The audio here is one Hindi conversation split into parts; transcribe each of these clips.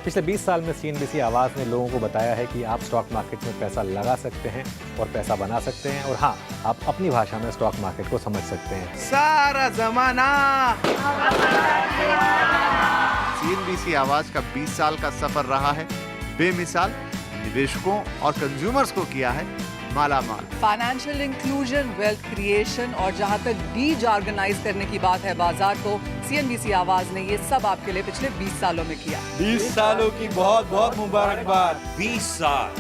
पिछले 20 साल में सीएनबीसी आवाज़ ने लोगों को बताया है कि आप स्टॉक मार्केट में पैसा लगा सकते हैं और पैसा बना सकते हैं, और हाँ, आप अपनी भाषा में स्टॉक मार्केट को समझ सकते हैं। सारा जमाना सीएनबीसी आवाज का 20 साल का सफर रहा है बेमिसाल। निवेशकों और कंज्यूमर्स को किया है माला माल। फाइनेंशियल इंक्लूजन, वेल्थ क्रिएशन और जहां तक डीज ऑर्गेनाइज करने की बात है बाजार को, सीएनबीसी आवाज ने ये सब आपके लिए पिछले 20 सालों में किया। 20 सालों की बहुत बहुत मुबारकबाद। 20 साल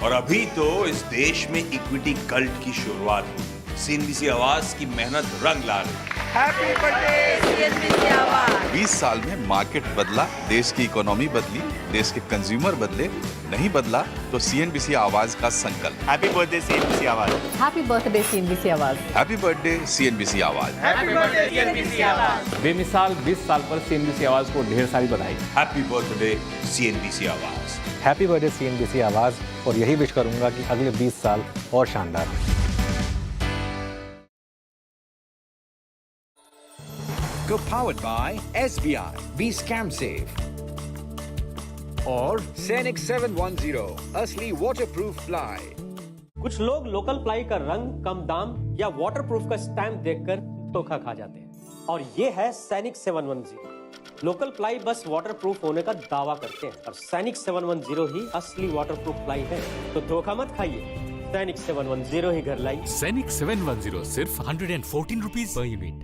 और अभी तो इस देश में इक्विटी कल्ट की शुरुआत हुई। सीएनबीसी आवाज की मेहनत रंग ला रही। हैप्पी बर्थडे सीएनबीसी आवाज। 20 साल में मार्केट बदला, देश की इकोनॉमी बदली, देश के कंज्यूमर बदले, नहीं बदला तो सीएनबीसी आवाज का संकल्प। हैप्पी बर्थडे सीएनबीसी आवाज। हैप्पी बर्थडे सीएनबीसी आवाज। हैप्पी बर्थडे सीएनबीसी आवाज। हैप्पी बर्थडे सीएनबीसी आवाज। बेमिसाल 20 साल पर सीएनबीसी आवाज़ को ढेर सारी बधाई। हैप्पी बर्थडे सीएनबीसी आवाज। हैप्पी बर्थडे सीएनबीसी आवाज़, और यही विश करूंगा कि अगले 20 साल और शानदार हो। Co-powered by SBI, be scam safe. और Scenic 710, असली waterproof ply. कुछ लोग लोकल प्लाई का रंग, कम दाम या वाटरप्रूफ का स्टैम्प देखकर धोखा खा जाते हैं, और ये है सैनिक 710। लोकल प्लाई बस वाटरप्रूफ होने का दावा करते हैं, और सैनिक 710 ही असली वाटरप्रूफ प्लाई है। तो धोखा मत खाइए, सैनिक 710 ही घर लाई। सैनिक 710 सिर्फ 114 रुपीज पर यूनिट।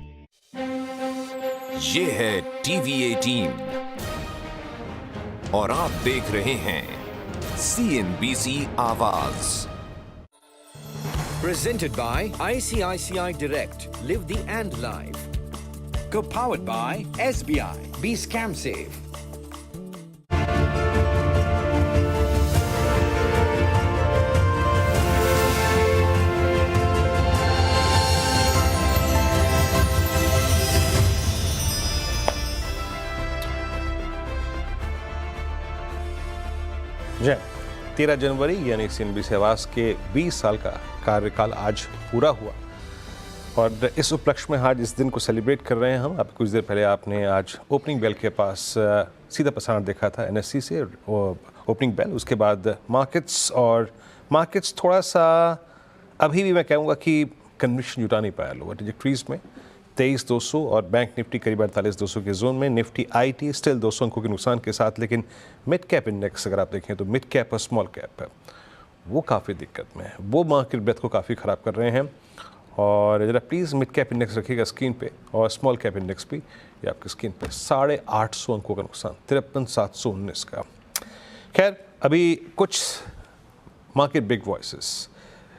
ये है टीवी 18 और आप देख रहे हैं सीएनबीसी आवाज। Presented by ICICI Direct, live the and life. Co-powered by SBI, be scam safe. जय 13 जनवरी यानी सीएनबीसी आवाज़ के 20 साल का कार्यकाल आज पूरा हुआ, और इस उपलक्ष्य में आज इस दिन को सेलिब्रेट कर रहे हैं हम। अब कुछ देर पहले आपने आज ओपनिंग बेल के पास सीधा प्रसारण देखा था एनएससी से, ओपनिंग बेल। उसके बाद मार्केट्स थोड़ा सा अभी भी मैं कहूँगा कि कन्विक्शन जुटा नहीं पाया लोअर ट्रेजेक्टरीज में। 23,200 और बैंक निफ्टी करीब 48,200 के जोन में। निफ्टी आईटी स्टिल 200 अंकों के नुकसान के साथ, लेकिन मिड कैप इंडेक्स अगर आप देखें तो मिड कैप और स्मॉल कैप है वो काफ़ी दिक्कत में है, वो मार्केट ब्रेथ को काफ़ी ख़राब कर रहे हैं। और ज़रा प्लीज़ मिड कैप इंडेक्स रखिएगा स्क्रीन पे, और स्मॉल कैप इंडेक्स भी ये आपकी स्क्रीन पे। 850 अंकों का नुकसान, 53,719 का। खैर, अभी कुछ मार्केट बिग वॉइसेस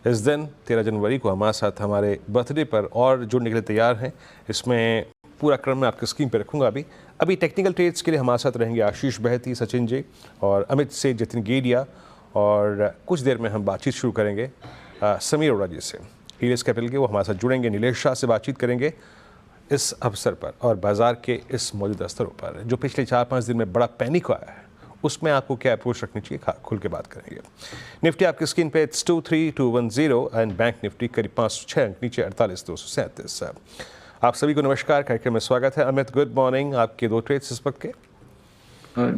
इस दिन 13 जनवरी को हमारे साथ हमारे बर्थडे पर और जुड़ने के लिए तैयार हैं। इसमें पूरा क्रम मैं आपके स्क्रीन पे रखूंगा। अभी टेक्निकल ट्रेड्स के लिए हमारे साथ रहेंगे आशीष बहती, सचिन जी और अमित से, जतिन गेडिया, और कुछ देर में हम बातचीत शुरू करेंगे समीर अरोड़ा जी से हीलियस कैपिटल के। वो हमारे साथ जुड़ेंगे। नीलेश शाह से बातचीत करेंगे इस अवसर पर और बाजार के इस मौजूदा स्तरों पर जो पिछले 4-5 दिन में बड़ा पैनिक आया है, उसमें आपको क्या अप्रोच रखनी चाहिए, खुल के बात करेंगे। निफ्टी आपकी स्क्रीन पे 23,210 एंड बैंक निफ्टी करीब 506 अंक नीचे 48,237। आप सभी को नमस्कार, कार्यक्रम में स्वागत है। Amit, good morning. आपके 2 ट्रेड्स इस वक्त के।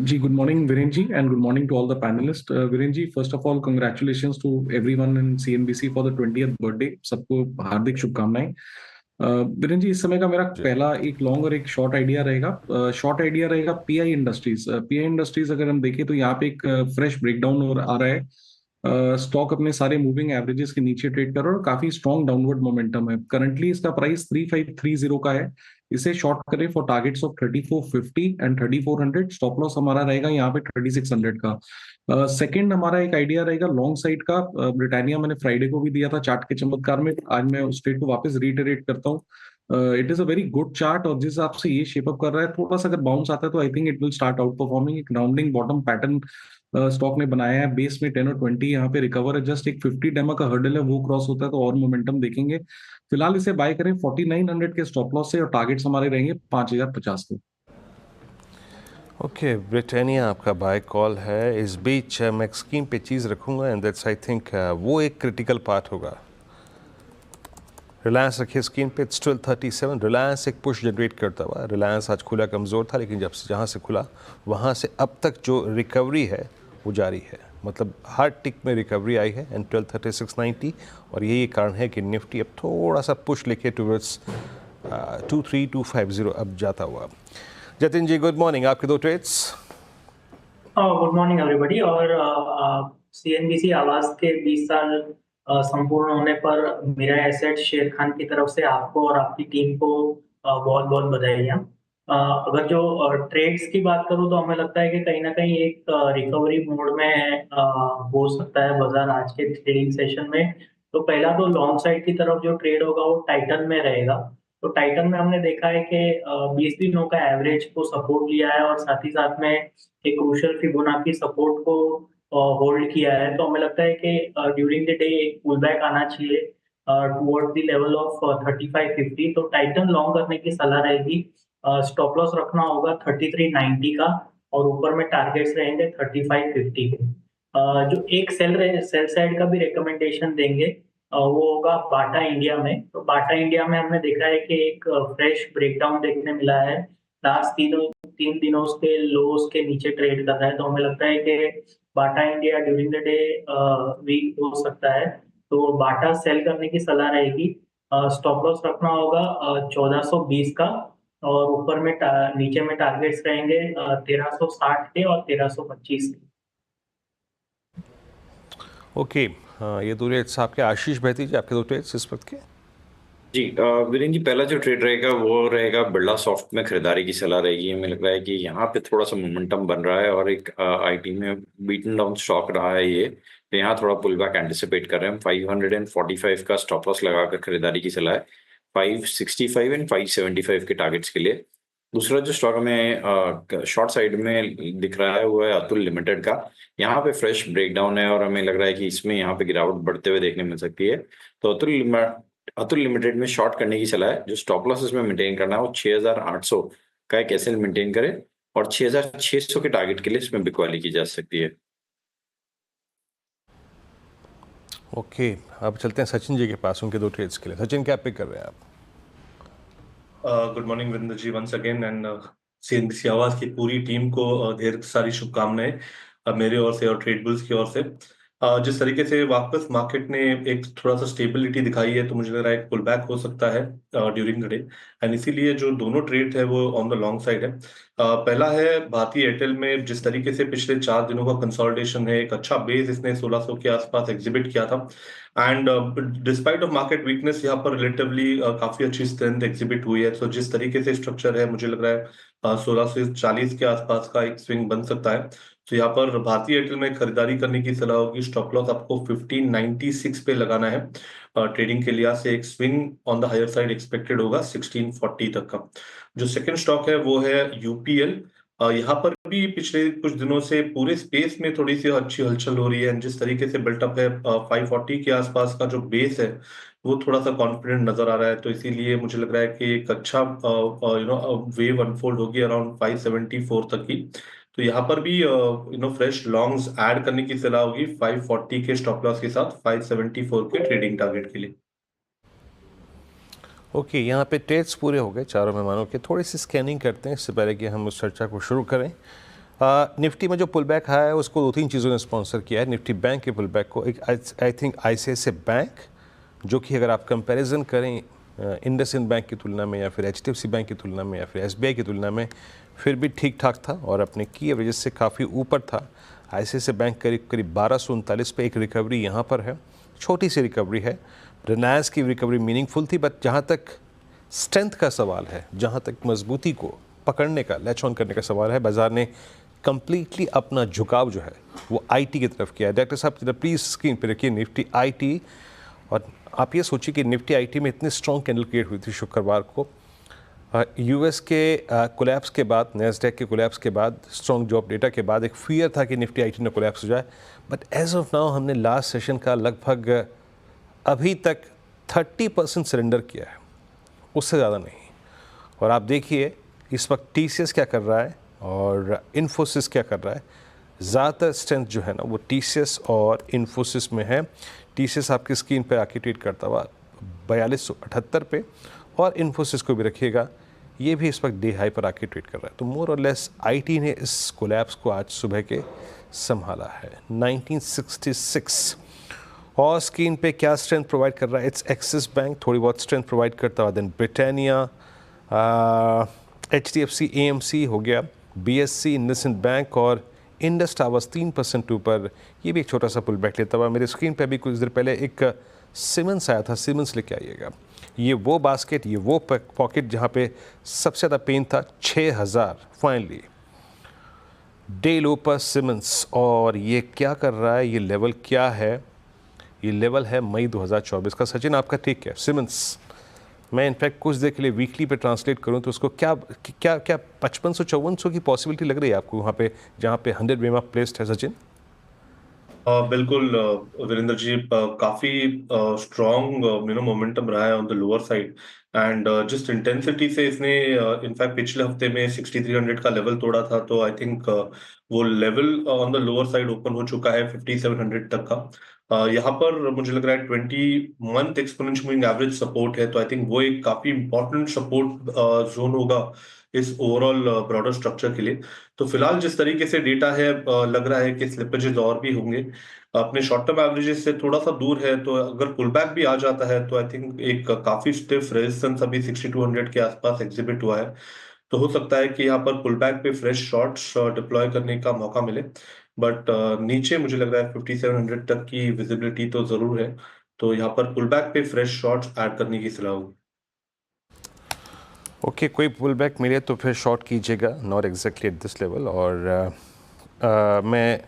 जी good morning Virendra ji, and good morning to all the panelist. Virendra ji, first of all congratulations to everyone in CNBC for the 20th birthday. सबको हार्दिक शुभकामनाएं। वीरेंद्र जी, इस समय का मेरा पहला एक लॉन्ग और एक शॉर्ट आइडिया रहेगा। शॉर्ट आइडिया रहेगा पीआई इंडस्ट्रीज। पीआई इंडस्ट्रीज अगर हम देखें तो यहाँ पे एक फ्रेश ब्रेकडाउन और आ रहा है। स्टॉक अपने सारे मूविंग एवरेजेस के नीचे ट्रेड कर रहा है और काफी स्ट्रॉन्ग डाउनवर्ड मोमेंटम है। करंटली इसका प्राइस 3530 का है। इसे शॉर्ट करें for targets of 3450 and 3400। Stop loss हमारा रहेगा यहाँ पे 3600 का। सेकंड हमारा एक आइडिया रहेगा लॉन्ग साइड का। ब्रिटानिया मैंने फ्राइडे को भी दिया था चार्ट के चमत्कार में, आज मैं उस ट्रेड को वापस रीटरेट करता हूँ। It is a very good chart, और जिस हिसाब से ये शेपअप कर रहा है, थोड़ा सा अगर बाउंस आता है तो I think it will start out performing. एक राउंडिंग बॉटम पैटर्न स्टॉक ने बनाया है। बेस में 10 और 20 यहाँ पे रिकवर है। जस्ट एक 50 डेमा का हर्डल है, वो क्रॉस होता है तो और मोमेंटम देखेंगे। फिलहाल इसे बाय करें 4900 के स्टॉप लॉस से, और टारगेट्स हमारे रहेंगे 5050 के। ओके, ब्रिटानिया आपका बाय कॉल है। इस बीच मैं स्क्रीन पे चीज़ रखूंगा, एंड दैट्स आई थिंक वो एक क्रिटिकल पार्ट होगा रिलायंस रखिए स्क्रीन पे, इट्स 1237। रिलायंस एक पुश जनरेट करता हुआ, रिलायंस आज खुला कमज़ोर था, लेकिन जहाँ से खुला वहाँ से अब तक जो रिकवरी है वो जारी है, मतलब हर टिक में रिकवरी आई है एंड 1236.90, और यही कारण है कि निफ्टी अब थोड़ा सा पुश लेके टूवर्ड्स 23250 अब जाता हुआ। जतिन जी गुड मॉर्निंग, आपके दो ट्रेड्स। Good morning everybody. और सीएनबीसी आवाज के 20 साल संपूर्ण होने पर मेरा एसेट शेर खान की तरफ से आपको और आपकी टीम को बहुत बहुत बधाइयाँ। अगर जो ट्रेड्स की बात करूँ तो हमें लगता है कि कहीं ना कहीं एक रिकवरी मोड में हो सकता है बाजार आज के ट्रेडिंग सेशन में। तो पहला तो लॉन्ग साइड की तरफ जो ट्रेड होगा वो टाइटन में रहेगा। तो टाइटन में हमने देखा है कि 20 दिनों का एवरेज को सपोर्ट लिया है और साथ ही साथ में एक क्रूशियल फिबोनाची सपोर्ट को होल्ड किया है। तो हमें लगता है कि ड्यूरिंग द डे एक पुल बैक आना चाहिए टुवर्ड द लेवल ऑफ 3550। तो टाइटन लॉन्ग करने की सलाह रहेगी। स्टॉप लॉस रखना होगा 3390 का और ऊपर में टारगेट्स रहेंगे 3550 के। जो एक सेल साइड का भी रिकमेंडेशन देंगे वो होगा बाटा इंडिया में। तो बाटा इंडिया में हमने देखा है कि एक फ्रेश ब्रेकडाउन देखने मिला है। लास्ट तीन दिनों के लोस के नीचे ट्रेड कर रहा है। तो हमें लगता है कि Bata India during the day week हो सकता है। तो बाटा सेल करने की सलाह रहेगी। स्टॉप लॉस रखना होगा 1420 का और ऊपर में नीचे में टारगेट्स रहेंगे 1360 के और 1325 के। ओके, ये दो रेट्स आपके। आशीष बहती जी आपके दो ट्रेड्स इस वक्त के। जी वीरेंद्र जी, पहला जो ट्रेड रहेगा वो रहेगा बिरला सॉफ्ट में खरीदारी की सलाह रहेगी। हमें लग रहा है कि यहाँ पे थोड़ा सा मोमेंटम बन रहा है और एक आईटी में बीटन डाउन स्टॉक रहा है ये, तो यहाँ थोड़ा पुल बैक एंटिसिपेट कर रहे हैं। 545 का स्टॉप लॉस लगाकर खरीदारी की सलाह है, 565 एंड 575 के टारगेट्स के लिए। दूसरा जो स्टॉक हमें शॉर्ट साइड में दिख रहा है वो है अतुल लिमिटेड का। यहाँ पे फ्रेश ब्रेकडाउन है और हमें लग रहा है कि इसमें यहाँ पे गिरावट बढ़ते हुए देखने मिल सकती है। तो अतुल लिमिटेड में शॉर्ट करने की सलाह है। जो स्टॉप लॉस इसमें मेंटेन करना है वो 6800 का एक एसएल मेंटेन करें और 6600 के टारगेट के लिए इसमें बिकवाली की जा सकती है। ओके, अब चलते हैं सचिन जी के पास, उनके दो ट्रेड्स के लिए। सचिन क्या पिक कर रहे हैं आप? Good morning Virendra ji once again, and CNBC Awaaz की पूरी टीम को ढेर सारी शुभकामनाएं मेरे ओर से और ट्रेड बुल्स की ओर से। जिस तरीके से वापस मार्केट ने एक थोड़ा सा स्टेबिलिटी दिखाई है तो मुझे लग रहा है एक पुल बैक हो सकता है ड्यूरिंग द डे, एंड इसीलिए जो दोनों ट्रेड है वो ऑन द लॉन्ग साइड है। पहला है भारतीय एयरटेल में, जिस तरीके से पिछले 4 दिनों का कंसोलिडेशन है, एक अच्छा बेस इसने 1600 के आसपास एग्जिबिट किया था, and despite of market weakness यहाँ पर रिलेटिवली काफी अच्छी स्ट्रेंथ एग्जिबिट हुई है। तो जिस तरीके से स्ट्रक्चर है मुझे लग रहा है 1640 के आसपास का एक स्विंग बन सकता है। तो यहाँ पर भारतीय एयरटेल में खरीदारी करने की सलाह होगी। स्टॉप लॉस आपको 1596 पे लगाना है। ट्रेडिंग के लिहाज से एक swing on the higher side expected होगा 1640 तक का। जो सेकंड स्टॉक है वो है यूपीएल। यहाँ पर भी पिछले कुछ दिनों से पूरे स्पेस में थोड़ी सी अच्छी हलचल हो रही है। जिस तरीके से बिल्टअप है 540 के आसपास का जो बेस है वो थोड़ा सा कॉन्फिडेंट नजर आ रहा है। तो इसीलिए मुझे लग रहा है कि एक अच्छा वेव अनफोल्ड होगी अराउंड 574 तक की। तो यहाँ पर भी फ्रेश लॉन्ग्स ऐड करने की सलाह होगी 540 के स्टॉप लॉस के साथ 574 के ट्रेडिंग टारगेट के लिए। ओके, यहाँ पे ट्रेड्स पूरे हो गए चारों मेहमानों के। थोड़ी सी स्कैनिंग करते हैं इससे पहले कि हम उस चर्चा को शुरू करें। निफ्टी में जो पुल बैक आया है उसको 2-3 चीज़ों ने स्पॉन्सर किया है। निफ्टी बैंक के पुल बैक को एक आई थिंक आईसीआईसीआई बैंक, जो कि अगर आप कंपैरिजन करें इंडसइंड बैंक की तुलना में या फिर एचडीएफसी बैंक की तुलना में या फिर एसबीआई की तुलना में, फिर भी ठीक ठाक था और अपने की एवरेज से काफ़ी ऊपर था। आईसीआईसीआई बैंक करीब 1239 पे एक रिकवरी यहाँ पर है, छोटी सी रिकवरी है। रिलायंस की रिकवरी मीनिंगफुल थी, बट जहाँ तक स्ट्रेंथ का सवाल है, जहाँ तक मजबूती को पकड़ने का, लैच ऑन करने का सवाल है, बाजार ने कम्प्लीटली अपना झुकाव जो है वो आईटी की तरफ किया है। डॉक्टर साहब जरा प्लीज़ स्क्रीन पे रखिए निफ्टी आईटी, और आप ये सोचिए कि निफ्टी आईटी में इतनी स्ट्रॉन्ग कैंडल क्रिएट हुई थी शुक्रवार को। यूएस के कोलैप्स के बाद, नैस्डैक के कोलैप्स के बाद, स्ट्रॉन्ग जॉब डेटा के बाद एक फियर था कि निफ्टी आईटी ने कोलैप्स हो जाए, बट एज ऑफ नाउ हमने लास्ट सेशन का लगभग अभी तक 30% सरेंडर किया है, उससे ज़्यादा नहीं। और आप देखिए इस वक्त टीसीएस क्या कर रहा है और इन्फोसिस क्या कर रहा है। ज़्यादातर स्ट्रेंथ जो है ना वो टीसीएस और इन्फोसिस में है। टीसीएस आपकी स्क्रीन पर आके ट्रेड करता हुआ 4278 पे, और इन्फोसिस को भी रखिएगा, ये भी इस वक्त डे हाई पर आके ट्रेड कर रहा है। तो मोर और लेस आईटी ने इस कोलैप्स को आज सुबह के संभाला है। 1966 और स्क्रीन पे क्या स्ट्रेंथ प्रोवाइड कर रहा है? इट्स एक्सिस बैंक थोड़ी बहुत स्ट्रेंथ प्रोवाइड करता हुआ, देन ब्रिटानिया, HDFC AMC हो गया, BSC, इंडसइंड बैंक और इंडस टावर्स 3% ऊपर, ये भी एक छोटा सा पुल बैक लेता हुआ। मेरे स्क्रीन पे अभी कुछ देर पहले एक सिमेंस आया था, सिमेंस लेके आइएगा। ये वो बास्केट, ये वो पॉकेट जहाँ पे सबसे ज़्यादा पेन था, 6000 फाइनली डे लो पर सिमेंस। और ये क्या कर रहा है, ये लेवल क्या है? ये लेवल है मई 2024 का। सचिन आपका ठीक है, सिमेंस मैं इनफैक्ट कुछ देर के लिए वीकली पे ट्रांसलेट करूं तो उसको क्या क्या क्या 5500-5400 की पॉसिबिलिटी लग रही है आपको वहाँ पे, जहाँ पे 100 वेमा प्लेस्ड है सचिन? बिल्कुल वीरेंद्र जी, काफी स्ट्रॉन्ग मोमेंटम रहा है on the lower side, and जिस इंटेंसिटी से इसने इनफैक्ट पिछले हफ्ते में 6300 का लेवल तोड़ा था, तो आई थिंक वो level on the lower side open हो चुका है 5700 तक का। यहाँ पर मुझे लग रहा है 20 month exponential moving average support है, तो आई थिंक वो एक काफी इंपॉर्टेंट सपोर्ट जोन होगा इस ओवरऑल ब्रॉडर स्ट्रक्चर के लिए। तो फिलहाल जिस तरीके से डेटा है, लग रहा है कि स्लिपेजेस और भी होंगे, अपने शॉर्ट टर्म एवरेजेस से थोड़ा सा दूर है। तो अगर पुल बैक भी आ जाता है तो आई थिंक एक काफी स्टिफ रेजिस्टेंस अभी 6200 के आसपास एग्जिबिट हुआ है, तो हो सकता है कि यहाँ पर पुल बैक पे फ्रेश शॉर्ट्स डिप्लॉय करने का मौका मिले। बट नीचे मुझे लग रहा है 5700 तक की विजिबिलिटी तो जरूर है, तो यहाँ पर पुल बैक पे फ्रेश शॉर्ट्स ऐड करने की सलाह होगी। ओके, कोई पुल बैक मिले तो फिर शॉर्ट कीजिएगा, not exactly at this level. और मैं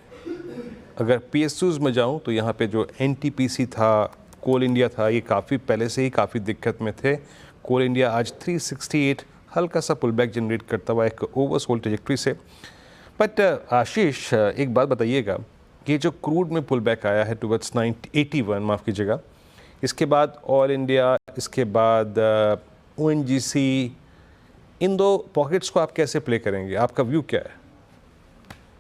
अगर PSUs में जाऊं तो यहाँ पे जो NTPC था, कोल इंडिया था, ये काफ़ी पहले से ही काफ़ी दिक्कत में थे। कोल इंडिया आज 368 हल्का सा पुल बैक जनरेट करता हुआ एक ओवरसोल्ड ट्रैजेक्टरी से। बट आशीष, एक बात बताइएगा कि जो क्रूड में पुल बैक आया है टुवर्ड्स 81, माफ़ कीजिएगा, इसके बाद ऑयल इंडिया, इसके बाद ONGC, इन दो पॉकेट्स को आप कैसे प्ले करेंगे? आपका व्यू क्या है?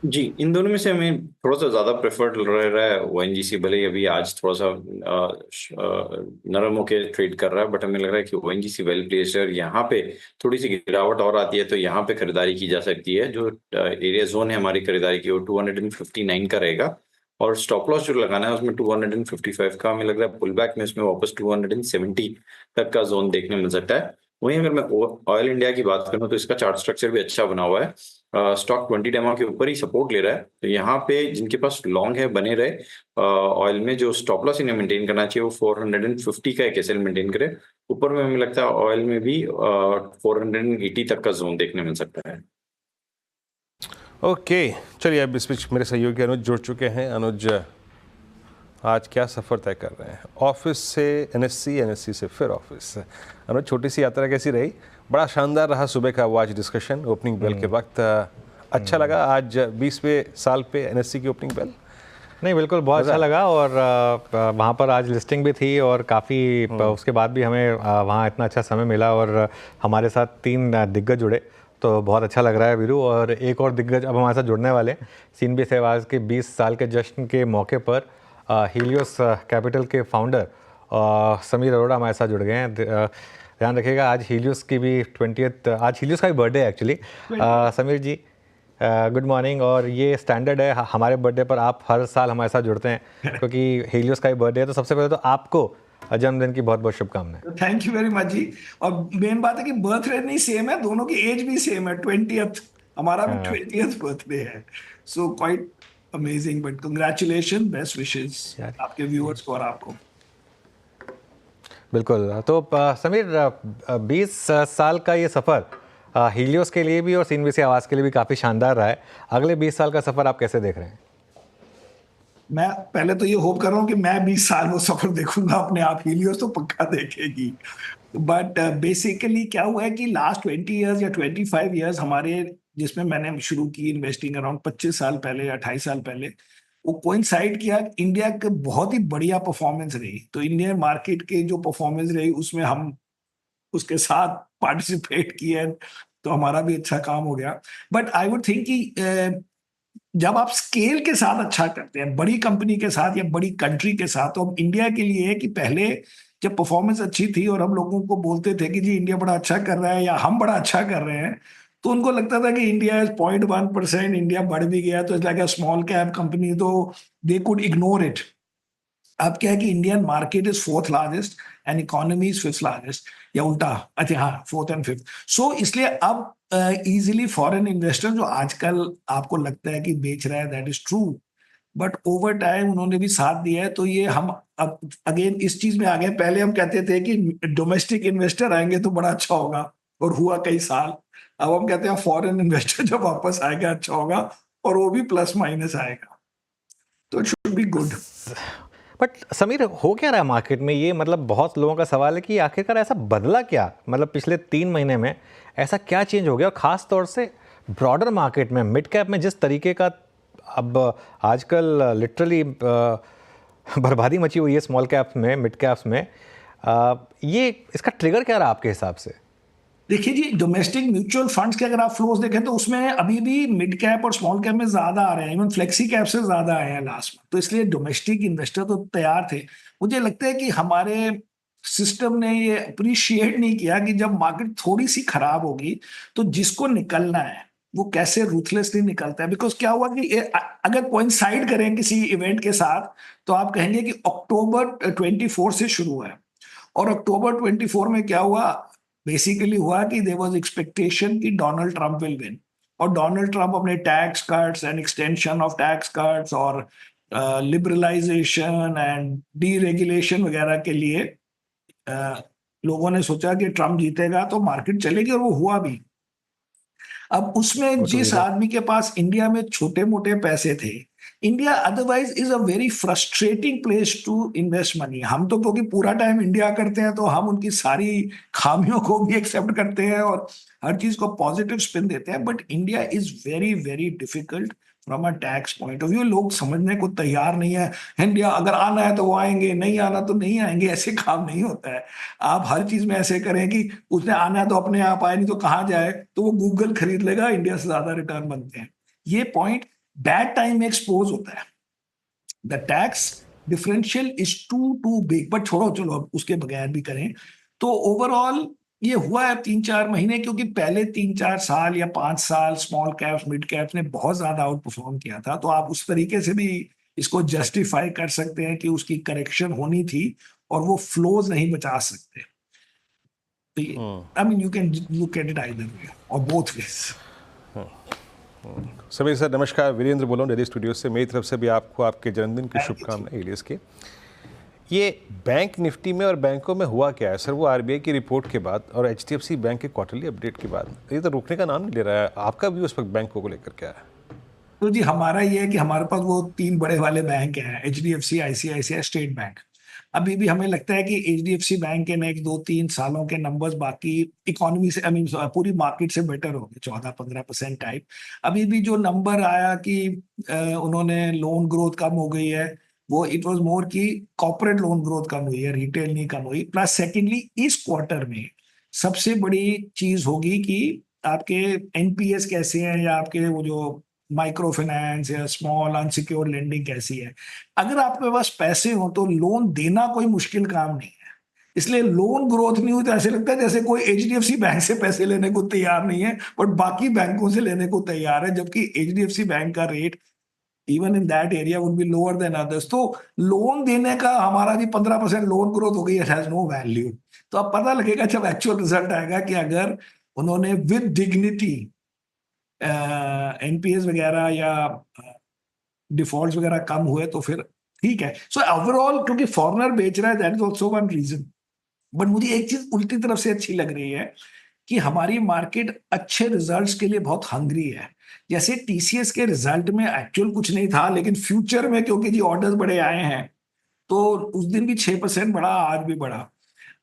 जी, इन दोनों में से हमें थोड़ा सा ज्यादा प्रेफर्ड रह रहा है ONGC, भले ही अभी आज थोड़ा सा नरम होके ट्रेड कर रहा है, बट हमें लग रहा है कि ONGC वेल प्लेस्ड है। यहाँ पे थोड़ी सी गिरावट और आती है तो यहाँ पे खरीदारी की जा सकती है। जो एरिया जोन है हमारी खरीदारी की, वो 259 का रहेगा, और स्टॉप लॉस जो लगाना है उसमें 255 का। हमें लग रहा है पुल बैक में इसमें वापस 270 तक का जोन देखने मिल सकता है। वहीं अगर मैं ऑयल इंडिया की बात करूं तो इसका चार्ट स्ट्रक्चर भी अच्छा बना हुआ है। स्टॉक 20 डेमा के ऊपर ही सपोर्ट ले रहा है, तो यहाँ पे जिनके पास लॉन्ग है बने रहे। ऑयल में जो स्टॉप लॉस इन्हें मेंटेन करना चाहिए वो 450 का एक एसएल मेंटेन करे। ऊपर में हमें लगता है ऑयल में भी 480 तक का जोन देखने मिल सकता है। ओके, चलिए अब इस बीच मेरे सहयोगी अनुज जुड़ चुके हैं। अनुज, आज क्या सफ़र तय कर रहे हैं? ऑफिस से NSC, NSC से फिर ऑफिस। अनुज, छोटी सी यात्रा कैसी रही? बड़ा शानदार रहा सुबह का वो आज डिस्कशन ओपनिंग बेल के वक्त। अच्छा लगा आज 20वें साल पे NSC की ओपनिंग बेल? नहीं, बिल्कुल बहुत अच्छा लगा। और वहाँ पर आज लिस्टिंग भी थी और काफ़ी उसके बाद भी हमें वहाँ इतना अच्छा समय मिला, और हमारे साथ 3 दिग्गज जुड़े, तो बहुत अच्छा लग रहा है वीरू। और एक और दिग्गज अब हमारे साथ जुड़ने वाले हैं। CNBC आवाज़ के 20 साल के जश्न के मौके पर हीलियोस कैपिटल के फाउंडर समीर अरोड़ा हमारे साथ जुड़ गए हैं। ध्यान रखिएगा, आज हीलियोस की भी 20th, आज हीलियोस का भी बर्थडे है एक्चुअली। समीर जी, गुड मॉर्निंग। और ये स्टैंडर्ड है, हमारे बर्थडे पर आप हर साल हमारे साथ जुड़ते हैं क्योंकि हीलियोस का भी बर्थडे है। तो सबसे पहले तो आपको जन्मदिन की बहुत बहुत शुभकामनाएं। थैंक यू वेरी मच जी। और मेन बात है कि बर्थ रेट नहीं सेम है, दोनों की एज भी सेम है। 20th हमारा भी 20th बर्थडे है, so quite amazing. But congratulation, best wishes आपके व्यूअर्स को और आपको। बिल्कुल। तो समीर, 20 साल का ये सफ़र हीलियोस के लिए भी और CNBC आवाज़ के लिए भी काफ़ी शानदार रहा है। अगले 20 साल का सफ़र आप कैसे देख रहे हैं? मैं पहले तो ये होप कर रहा हूँ कि मैं 20 साल वो सफर देखूंगा अपने आप, हीलियोस तो पक्का देखेगी। बट बेसिकली क्या हुआ है कि लास्ट 20 ईयर्स या 25 ईयर्स हमारे, जिसमें मैंने शुरू की इन्वेस्टिंग अराउंड 25 साल पहले या 28 साल पहले, वो कोइंसाइड किया इंडिया के बहुत ही बढ़िया परफॉर्मेंस रही। तो इंडियन मार्केट के जो परफॉर्मेंस रही उसमें हम उसके साथ पार्टिसिपेट किए, तो हमारा भी अच्छा काम हो गया। बट आई वुड थिंक कि जब आप स्केल के साथ अच्छा करते हैं, बड़ी कंपनी के साथ या बड़ी कंट्री के साथ, तो अब इंडिया के लिए है कि पहले जब परफॉर्मेंस अच्छी थी और हम लोगों को बोलते थे कि जी इंडिया बड़ा अच्छा कर रहा है या हम बड़ा अच्छा कर रहे हैं, तो उनको लगता था कि इंडिया इज 0.1%, इंडिया बढ़ भी गया तो it's like a small cap company, तो दे कुड इग्नोर इट। अब क्या है कि Indian market is 4th largest and economy is 5th largest, या उल्टा, अच्छा हाँ 4th and 5th। सो इसलिए अब इजीली फॉरेन इन्वेस्टर जो आजकल आपको लगता है कि बेच रहा है, that is true, but over time उन्होंने भी साथ दिया है। तो ये हम अब अगेन इस चीज में आ गए। पहले हम कहते थे कि डोमेस्टिक इन्वेस्टर आएंगे तो बड़ा अच्छा होगा, और हुआ कई साल। अब हम कहते हैं फॉरेन इन्वेस्टर जब वापस आएगा अच्छा होगा, और वो भी प्लस माइनस आएगा, तो it should be good. But Sameer, हो क्या रहा है मार्केट में ये? मतलब बहुत लोगों का सवाल है कि आखिरकार ऐसा बदला क्या, मतलब पिछले 3 महीने में ऐसा क्या चेंज हो गया? और ख़ास तौर से ब्रॉडर मार्केट में, मिड कैप में जिस तरीके का अब आजकल लिटरली बर्बादी मची हुई है स्मॉल कैप्स में, मिड कैप्स में, ये इसका ट्रिगर क्या रहा आपके हिसाब से? देखिए जी, डोमेस्टिक म्यूचुअल फंड्स के अगर आप फ्लोज देखें तो उसमें अभी भी मिड कैप और स्मॉल कैप में ज्यादा आ रहे हैं, इवन फ्लेक्सी कैप से ज्यादा आए हैं लास्ट में। तो इसलिए डोमेस्टिक इन्वेस्टर तो तैयार थे। मुझे लगता है कि हमारे सिस्टम ने ये अप्रिशिएट नहीं किया कि जब मार्केट थोड़ी सी खराब होगी तो जिसको निकलना है वो कैसे रूथलेसली निकलता है। बिकॉज क्या हुआ कि अगर कोइंसाइड करें किसी इवेंट के साथ तो आप कहेंगे कि अक्टूबर 24 से शुरू है, और अक्टूबर 24 में क्या हुआ, बेसिकली हुआ कि देयर वाज एक्सपेक्टेशन कि डोनाल्ड ट्रंप विल विन, और डोनाल्ड ट्रंप अपने tax cuts and extension of tax cuts और लिबरलाइजेशन एंड डीरेगुलेशन वगैरह के लिए लोगों ने सोचा कि ट्रंप जीतेगा तो मार्केट चलेगी, और वो हुआ भी। अब उसमें जिस आदमी के पास इंडिया में छोटे मोटे पैसे थे, India otherwise is a very frustrating place to invest money. हम तो क्योंकि पूरा टाइम इंडिया करते हैं तो हम उनकी सारी खामियों को भी एक्सेप्ट करते हैं और हर चीज को पॉजिटिव स्पिन देते हैं, but India is very very difficult from a tax point of view. लोग समझने को तैयार नहीं है, इंडिया अगर आना है तो वो आएंगे, नहीं आना तो नहीं आएंगे, ऐसे काम नहीं होता है। आप हर चीज में ऐसे करें कि उसने आना है तो अपने आप आए, नहीं तो कहाँ जाए, तो वो गूगल खरीद लेगा, इंडिया से ज्यादा रिटर्न बनते हैं। ये पॉइंट बैड टाइम में एक्सपोज होता है। The tax differential is too big, but छोड़ो, चलो अब उसके बगैर भी करें तो ओवरऑल ये हुआ है 3-4 महीने, क्योंकि पहले 3-4 साल या 5 साल स्मॉल कैप्स मिड कैप्स ने बहुत ज्यादा आउट परफॉर्म किया था। तो आप उस तरीके से भी इसको जस्टिफाई कर सकते हैं कि उसकी करेक्शन होनी थी और वो फ्लोज नहीं बचा सकते। I mean you can look at it either way और बोथ वेज। समीर सर नमस्कार, वीरेंद्र बोल रहा हूँ दिल्ली स्टूडियो से। मेरी तरफ से भी आपको आपके जन्मदिन की शुभकामनाएं एलियस के। ये बैंक निफ्टी में और बैंकों में हुआ क्या है सर? वो आरबीआई की रिपोर्ट के बाद और एचडीएफसी बैंक के क्वार्टरली अपडेट के बाद ये तो रुकने का नाम नहीं ले रहा है। आपका व्यू उस वक्त बैंकों को लेकर क्या है? तो जी हमारा ये है कि हमारे पास वो 3 बड़े वाले बैंक हैं, एचडीएफसी, आईसीआईसीआई, स्टेट बैंक। अभी भी हमें लगता है कि एचडीएफसी बैंक के नेक्स्ट 2-3 सालों के नंबर्स बाकी इकोनॉमी से, आई मीन पूरी मार्केट से बेटर होंगे, 14-15% टाइप। अभी भी जो नंबर आया कि उन्होंने लोन ग्रोथ कम हो गई है, वो इट वाज मोर कि कॉर्पोरेट लोन ग्रोथ कम हुई है, रिटेल नहीं कम हुई। प्लस सेकेंडली इस क्वार्टर में सबसे बड़ी चीज होगी कि आपके एनपीएस कैसे हैं, या आपके वो जो माइक्रो फाइनेंस या स्मॉल अनसिक्योर्ड लेंडिंग कैसी है। अगर आपके पास पैसे हो तो लोन देना कोई मुश्किल काम नहीं है। इसलिए लोन ग्रोथ नहीं हुई तो ऐसे लगता है जैसे कोई एचडीएफसी बैंक से पैसे लेने को तैयार नहीं है, बट बाकी बैंकों से लेने को तैयार है, जबकि एचडीएफसी बैंक का rate even in that area would be lower than others. तो लोन देने का हमारा जी 15% लोन ग्रोथ हो गई, इट हैज नो वैल्यू। तो अब पता लगेगा जब एक्चुअल रिजल्ट आएगा कि अगर उन्होंने विद डिग्निटी एनपीएस वगैरह या डिफॉल्ट वगैरह कम हुए तो फिर ठीक है। सो ओवरऑल क्योंकि फॉरेनर बेच रहा है, that is also one reason. But मुझे एक चीज उल्टी तरफ से अच्छी लग रही है कि हमारी मार्केट अच्छे रिजल्ट्स के लिए बहुत हंग्री है। जैसे टीसीएस के रिजल्ट में एक्चुअल कुछ नहीं था, लेकिन फ्यूचर में क्योंकि जी ऑर्डर्स बड़े आए हैं तो उस दिन भी 6% बढ़ा, आज भी बढ़ा।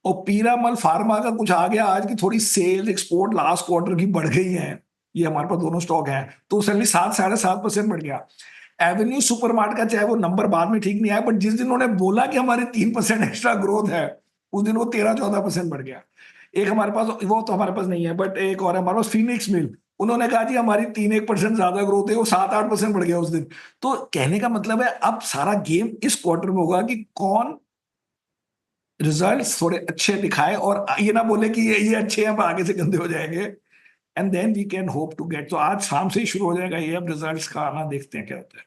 और पीरामल फार्मा का कुछ आ गया आज की, थोड़ी सेल्स एक्सपोर्ट लास्ट क्वार्टर की बढ़ गई है, ये हमारे पास दोनों स्टॉक हैं, तो सडनली 7-7.5% बढ़ गया। एवेन्यू सुपरमार्ट का चाहे वो नंबर बाद में ठीक नहीं आया, बट जिस दिन उन्होंने बोला कि हमारे 3% एक्स्ट्रा ग्रोथ है, उस दिन वो 13-14% बढ़ गया। एक हमारे पास, वो तो हमारे पास नहीं है, बट एक और हमारे पास फिनिक्स मिल, उन्होंने कहा जी हमारी 3-1% ज्यादा ग्रोथ है, वो 7-8% बढ़ गया उस दिन। तो कहने का मतलब है अब सारा गेम इस क्वार्टर में होगा कि कौन रिजल्ट्स थोड़े अच्छे दिखाए और ये ना बोले कि ये अच्छे हैं अब आगे से गंदे हो जाएंगे, and then we can hope to get. तो आज शाम से ही शुरू हो जाएगा ये, अब रिजल्ट्स का आना, देखते हैं क्या होता है।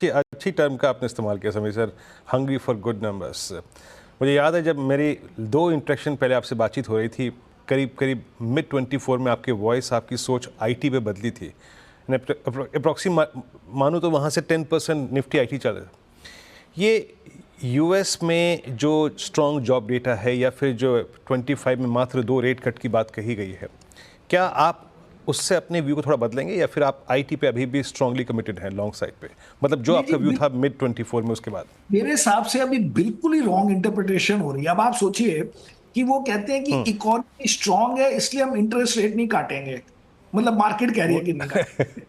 अच्छी टर्म का आपने इस्तेमाल किया Sameer sir, hungry for good numbers. मुझे याद है जब मेरी 2 इंटरेक्शन पहले आपसे बातचीत हो रही थी, करीब मिड 24 में आपके वॉइस, आपकी सोच आईटी पे बदली थी। अप्रॉक्सीमेट मानूँ तो वहाँ से 10% निफ्टी आईटी चल रहा है। ये यूएस में जो स्ट्रॉन्ग जॉब डेटा है या फिर जो 25 में मात्र 2 रेट कट की बात कही गई है, क्या आप उससे अपने व्यू को थोड़ा बदलेंगे या फिर आप आईटी पे अभी भी स्ट्रांगली कमिटेड हैं लॉन्ग साइड पे? मतलब जो आपका व्यू था मिड 24 में, उसके बाद मेरे हिसाब से अभी बिल्कुल ही रॉन्ग इंटरप्रिटेशन हो रही है। अब आप सोचिए कि वो कहते हैं कि इकोनॉमी स्ट्रांग है इसलिए हम इंटरेस्ट रेट नहीं काटेंगे, मतलब मार्केट कह रही है कि नहीं काटेंगे।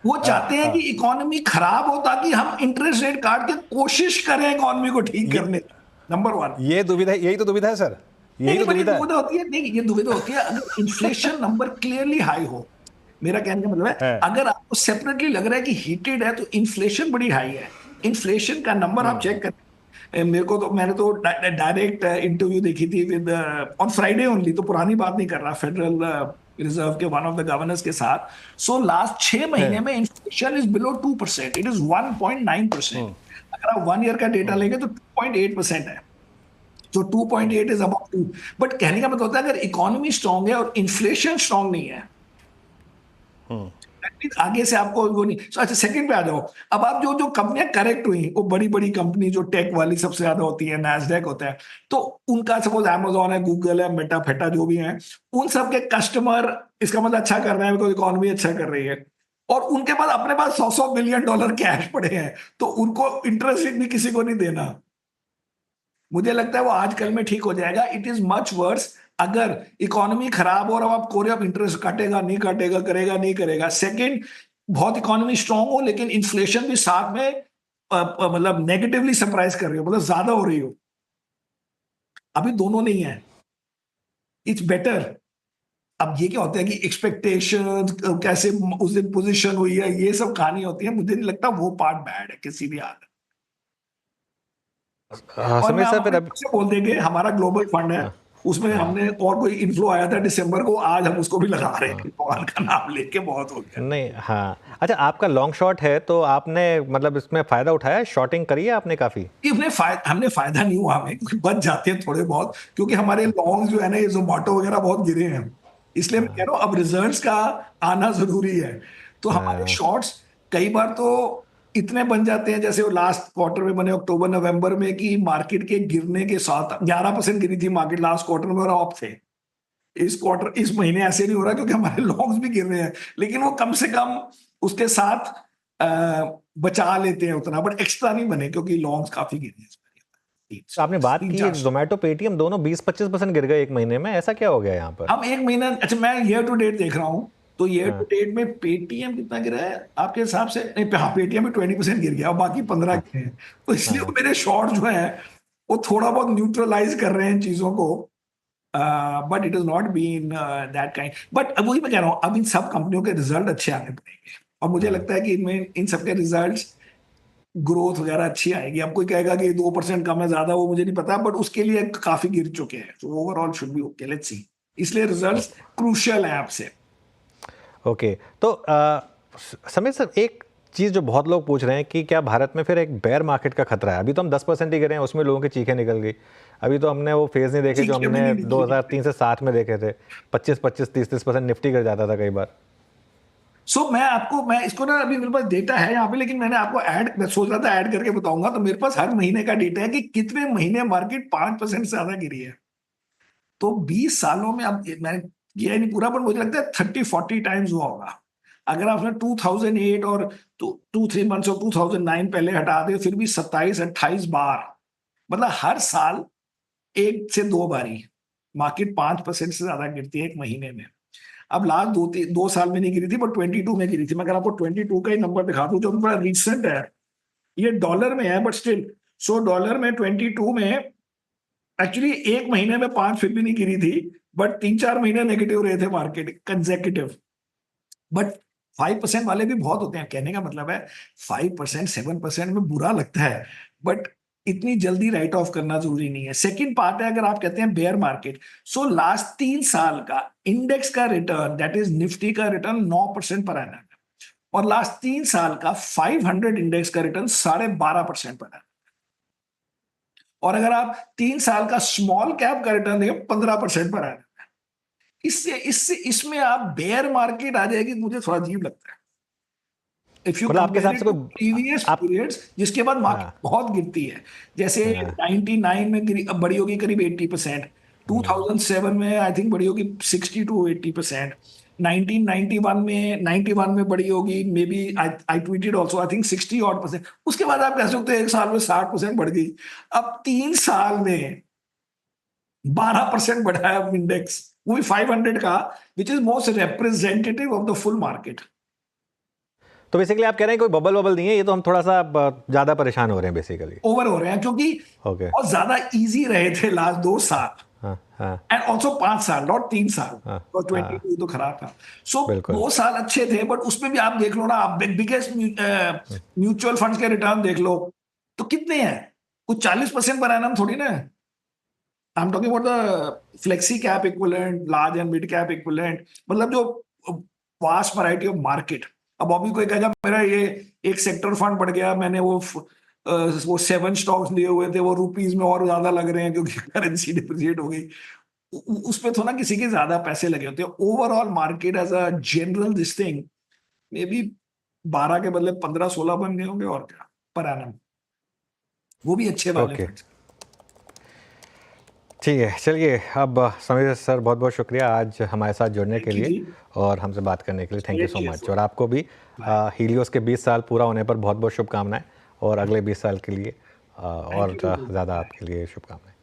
वो चाहते हैं कि इकोनॉमी खराब हो ताकि हम इंटरेस्ट रेट काट के कोशिश करें इकोनॉमी को ठीक करने की। नंबर 1 ये दुविधा, यही तो दुविधा है सर, यही तो दुविधा होती है। नहीं, ये दुविधा होती है अगर इन्फ्लेशन नंबर क्लियरली हाई हो। मेरा कहने का मतलब है अगर आपको सेपरेटली लग रहा है कि हीटेड है तो इन्फ्लेशन बड़ी हाई है, इन्फ्लेशन का नंबर आप चेक करें। मेरे को तो, मैंने तो डायरेक्ट इंटरव्यू देखी थी विद ऑन फ्राइडे ओनली, तो पुरानी बात नहीं कर रहा, फेडरल रिजर्व के वन ऑफ द गवर्नर्स के साथ। सो लास्ट 6 महीने में inflation is below 2%, it is 1.9%। अगर आप 1 ईयर का डेटा लेंगे तो 2.8% है, तो 2.8 इज अबाउट 2। बट कहने का मतलब होता है अगर इकोनॉमी स्ट्रांग है और इन्फ्लेशन स्ट्रांग नहीं है, आगे से आपको वो नहीं। अच्छा, सेकंड पे आ जाओ। अब आप जो कंपनियां करेक्ट हुई, वो बड़ी बड़ी कंपनी जो टेक वाली सबसे ज्यादा होती है, नैस्डैक होता है, तो उनका सपोज अमेज़न है, गूगल है, मेटा फेटा जो भी है, उन सब के कस्टमर इसका मतलब अच्छा कर रहे हैं बिकॉज इकोनॉमी अच्छा कर रही है, और उनके पास अपने पास $100 बिलियन कैश पड़े हैं, तो उनको इंटरेस्ट भी किसी को नहीं देना। मुझे लगता है वो आजकल में ठीक हो जाएगा। इट इज मच वर्स अगर इकोनॉमी खराब हो और आप कोरे ऑफ इंटरेस्ट काटेगा नहीं काटेगा, करेगा नहीं करेगा। सेकंड, बहुत इकोनॉमी स्ट्रांग हो लेकिन इन्फ्लेशन भी साथ में मतलब नेगेटिवली सरप्राइज कर रही हो, मतलब ज्यादा हो रही हो। अभी दोनों नहीं है, इट्स बेटर। अब ये क्या होता है कि एक्सपेक्टेशन कैसे उस दिन पोजीशन हुई है, ये सब कहानी होती है। मुझे नहीं लगता वो पार्ट बैड है किसी भी हालत। और बोल देंगे हमारा ग्लोबल फंड है, उसमें हमने और कोई इन्फ्लो आया था दिसंबर को, आज हम उसको भी लगा रहे हैं। भगवान का नाम लेके बहुत हो गया। नहीं, हाँ, अच्छा, आपका लॉन्ग शॉट है तो आपने मतलब इसमें फायदा उठाया, शॉर्टिंग करी है आपने काफी? हमने फायदा नहीं हुआ हमें, क्योंकि बच जाते हैं थोड़े बहुत, क्योंकि हमारे लॉन्ग जो है ना, ये जोमेटो वगैरह बहुत गिरे हैं, इसलिए मैं कह रहा हूँ अब रिजल्ट्स का आना जरूरी है। तो हमारे शॉर्ट्स कई बार तो इतने बन जाते हैं, जैसे वो लास्ट क्वार्टर में बने अक्टूबर नवंबर में, कि मार्केट के गिरने के साथ 11% गिरी थी मार्केट लास्ट क्वार्टर में, और ऑफ थे। इस महीने ऐसे नहीं हो रहा क्योंकि हमारे लॉन्ग्स भी गिर रहे हैं, लेकिन वो कम से कम उसके साथ बचा लेते हैं उतना, बट एक्स्ट्रा नहीं बने क्योंकि लॉन्ग्स काफी गिरे हैं। तो आपने बात की जोमेटो पेटीएम दोनों 20-25% गिर गए एक महीने में, ऐसा क्या हो गया यहाँ पर? हम एक महीना, अच्छा मैं ईयर टू डेट देख रहा हूँ, तो ईयर टू डेट में पेटीएम कितना गिरा है आपके हिसाब से? नहीं, हाँ, पेटीएम में 20% गिर गया और बाकी 15 गिरे हैं। तो इसलिए मेरे शॉर्ट जो है वो थोड़ा बहुत न्यूट्रलाइज कर रहे हैं चीजों को, but it is not been that kind. But वही मैं कह रहा हूँ, अब इन सब कंपनियों के रिजल्ट अच्छे आने पड़ेंगे, और मुझे लगता है कि इनमें इन सबके रिजल्ट ग्रोथ वगैरह अच्छी आएगी। अब कोई कहेगा कि 2% कम है ज्यादा, वो मुझे नहीं पता, बट उसके लिए काफी गिर चुके हैं, तो overall should be okay, let's see. इसलिए रिजल्ट्स क्रूशियल है आपसे। ओके, तो समीर सर, एक चीज़ जो बहुत लोग पूछ रहे हैं कि क्या भारत में फिर एक बेयर मार्केट का खतरा है? अभी तो हम 10% ही गिरे हैं, उसमें लोगों की चीखें निकल गई। अभी तो हमने वो फेज नहीं देखे जो हमने 2003 से 7 में देखे थे, 25-25, 30-30% निफ्टी गिर जाता था कई बार। मैं इसको ना, अभी मेरे पास डेटा है यहाँ पे, लेकिन मैंने आपको मैं सोच रहा था ऐड करके बताऊंगा। तो मेरे पास हर महीने का डेटा है कि कितने महीने मार्केट 5% से ज्यादा गिरी है। तो 20 सालों में, अब मैं ये नहीं पूरा, पर मुझे लगता है 30-40 टाइम्स हुआ होगा। अगर आपने 2008 और 2-3 मंथ्स और 2009 पहले हटा दे, फिर भी 27-28 बार, मतलब हर साल 1 से 2 बारी मार्केट 5% से ज्यादा गिरती है एक महीने में। अब लास्ट 2 साल में नहीं गिरी थी, पर 22 में गिरी थी। मैं अगर आपको 22 का ही नंबर दिखा दूं जो बड़ा रिसेंट है, ये डॉलर में है, बट स्टिल, सो डॉलर में 22 में एक्चुअली एक महीने में 5 फिर भी नहीं गिरी थी, बट 3-4 महीने नेगेटिव रहे थे मार्केट कंसेक्यूटिव। बट 5% वाले भी बहुत होते हैं। कहने का मतलब है 5%, 7% में बुरा लगता है, बट इतनी जल्दी राइट ऑफ करना जरूरी नहीं है। सेकंड पार्ट है, अगर आप कहते हैं बेयर मार्केट, सो लास्ट 3 साल का इंडेक्स का रिटर्न, दैट इज निफ्टी का रिटर्न 9% पर एनम, और लास्ट 3 साल का 500 इंडेक्स का रिटर्न 12.5% पर एनम। और अगर आप 3 साल का स्मॉल कैप का रिटर्न देखें 15% पर एनम। इसमें आप बेयर मार्केट आ जाएगी, मुझे थोड़ा अजीब लगता है। इफ यू आपके हिसाब से प्रीवियस पीरियड्स, जिसके बाद मार्केट बहुत गिरती है, जैसे 99 में बढ़ी होगी करीब 80%, 2007 में आई थिंक बढ़ी होगी 60 to 80%, 1991 में 91 में बढ़ी होगी, maybe I tweeted also, I think 60 odd %। उसके बाद आप कह सकते हैं एक साल में 60% बढ़ गई। अब 3 साल में 12% बढ़ा है इंडेक्स, वो भी 500 का, which is most representative of the full market. तो बेसिकली आप कह रहे हैं कोई बबल नहीं है, ये तो हम थोड़ा सा ज्यादा परेशान हो रहे हैं, बेसिकली ओवर हो रहे हैं, क्योंकि बहुत ज्यादा इजी रहे थे लास्ट 2 साल, एंड ऑल्सो 5 साल, नॉट 3 साल, और 22 तो खराब था। सो 2 साल अच्छे थे, बट उसमें भी आप देख लो ना, आप बिगेस्ट म्यूचुअल फंड्स के रिटर्न देख लो तो कितने हैं, कुछ 40% पर एनम थोड़ी ना। I am talking about the flexi cap equivalent, large and mid cap equivalent, मतलब जो वास्ट वैरायटी ऑफ मार्केट। अब अभी कोई कहेगा मेरा ये एक सेक्टर फंड बढ़ गया, मैंने वो 7 स्टॉक्स लिए हुए थे, वो रुपीज में और ज्यादा लग रहे हैं क्योंकि करेंसी डिप्रिशिएट हो गई, उस पे तो ना किसी के ज्यादा पैसे लगे होते हैं। Overall market as a general this thing may be 12 के बदले 15-16 बन गए होंगे, और क्या, पर एनम, वो भी अच्छे वाले। ठीक है, चलिए अब समीर सर बहुत बहुत शुक्रिया आज हमारे साथ जुड़ने के लिए और हमसे बात करने के लिए, थैंक यू सो मच। और आपको भी हीलियोस के 20 साल पूरा होने पर बहुत बहुत शुभकामनाएं, और अगले 20 साल के लिए और ज़्यादा आपके लिए शुभकामनाएं।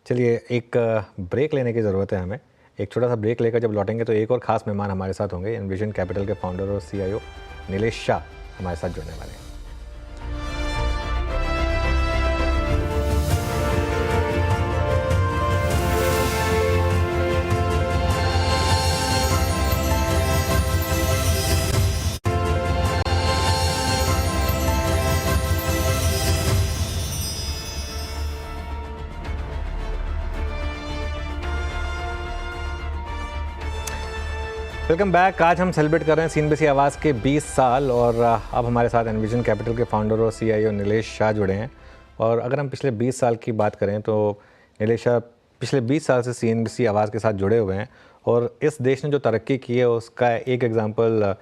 चलिए एक ब्रेक लेने की ज़रूरत है हमें, एक छोटा सा ब्रेक लेकर जब लौटेंगे तो एक और ख़ास मेहमान हमारे साथ होंगे। एनविजन कैपिटल के फाउंडर और CIO नीलेश शाह हमारे साथ जुड़ने वाले हैं। Welcome back. आज हम सेलिब्रेट कर रहे हैं CNBC आवाज़ के 20 साल, और अब हमारे साथ एनविजन कैपिटल के फाउंडर और CIO नीलेश शाह जुड़े हैं। और अगर हम पिछले 20 साल की बात करें तो नीलेश शाह पिछले 20 साल से CNBC आवाज़ के साथ जुड़े हुए हैं, और इस देश ने जो तरक्की की है उसका एक एग्जांपल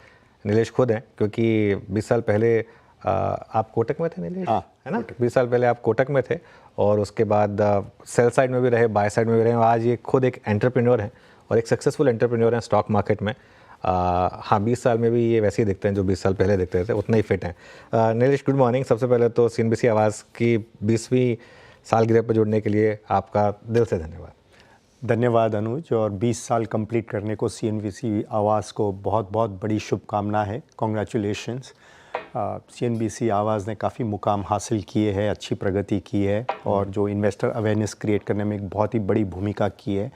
नीलेश खुद हैं, क्योंकि 20 साल पहले आप कोटक में थे नीलेश, है ना? 20 साल पहले आप कोटक में थे, और उसके बाद सेल साइड में भी रहे, बाय साइड में भी रहे, और आज ये खुद एक एंटरप्रेन्योर हैं और एक सक्सेसफुल एंटरप्रेन्योर हैं स्टॉक मार्केट में। हाँ, 20 साल में भी ये वैसे ही दिखते हैं जो 20 साल पहले दिखते थे, उतना ही फिट हैं। Nilesh, good morning. सबसे पहले तो CNBC आवाज़ की 20वीं सालगिरह पर जुड़ने के लिए आपका दिल से धन्यवाद। धन्यवाद अनुज, और 20 साल कंप्लीट करने को CNBC आवाज़ को बहुत बहुत बड़ी शुभकामना है। कॉन्ग्रेचुलेशंस। CNBC आवाज़ ने काफ़ी मुकाम हासिल किए हैं, अच्छी प्रगति की है, और जो इन्वेस्टर अवेयरनेस क्रिएट करने में एक बहुत ही बड़ी भूमिका की है।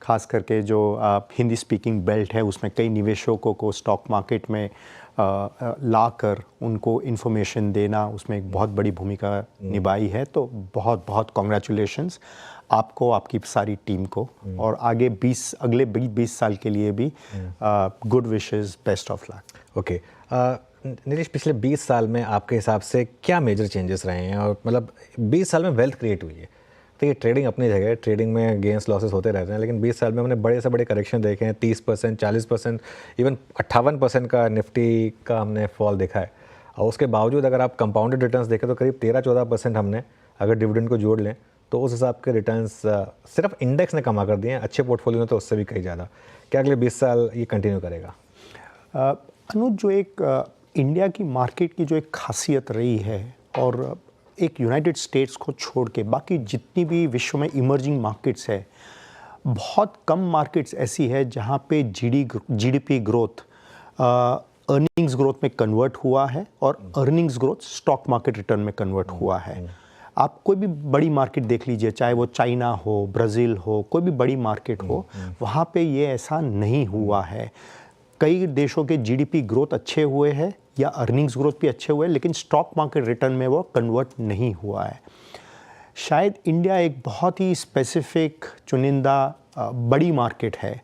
खास करके जो हिंदी स्पीकिंग बेल्ट है उसमें कई निवेशकों को स्टॉक मार्केट में लाकर उनको इन्फॉर्मेशन देना, उसमें एक बहुत बड़ी भूमिका निभाई है। तो बहुत बहुत कॉन्ग्रेचुलेशंस आपको, आपकी सारी टीम को, और आगे अगले 20 साल के लिए भी good wishes, best of luck. Okay Nilesh, पिछले 20 साल में आपके हिसाब से क्या मेजर चेंजेस रहे हैं, और मतलब 20 साल में वेल्थ क्रिएट हुई है? तो ये ट्रेडिंग अपनी जगह है, ट्रेडिंग में गेंस लॉसेस होते रहते हैं, लेकिन 20 साल में हमने बड़े से बड़े करेक्शन देखे हैं, 30%, 40%, इवन 58% का निफ्टी का हमने फॉल देखा है। और उसके बावजूद अगर आप कंपाउंडेड रिटर्न्स देखें तो करीब 13-14% हमने, अगर डिविडेंड को जोड़ लें तो उस हिसाब के रिटर्न्स सिर्फ इंडेक्स ने कमा कर दिए हैं। अच्छे पोर्टफोलियो में तो उससे भी कहीं ज़्यादा। क्या अगले 20 साल ये कंटिन्यू करेगा? अनुज, जो एक इंडिया की मार्केट की जो एक खासियत रही है, और एक यूनाइटेड स्टेट्स को छोड़ के बाकी जितनी भी विश्व में इमर्जिंग मार्केट्स है, बहुत कम मार्केट्स ऐसी है जहाँ पे GDP ग्रोथ अर्निंग्स ग्रोथ में कन्वर्ट हुआ है, और earnings growth stock market return में कन्वर्ट हुआ है। आप कोई भी बड़ी मार्केट देख लीजिए, चाहे वो चाइना हो, ब्राज़ील हो, कोई भी बड़ी मार्केट हो, वहाँ पे ये ऐसा नहीं हुआ है। कई देशों के GDP ग्रोथ अच्छे हुए हैं, या अर्निंग्स ग्रोथ भी अच्छे हुए, लेकिन स्टॉक मार्केट रिटर्न में वो कन्वर्ट नहीं हुआ है। शायद इंडिया एक बहुत ही स्पेसिफिक चुनिंदा बड़ी मार्केट है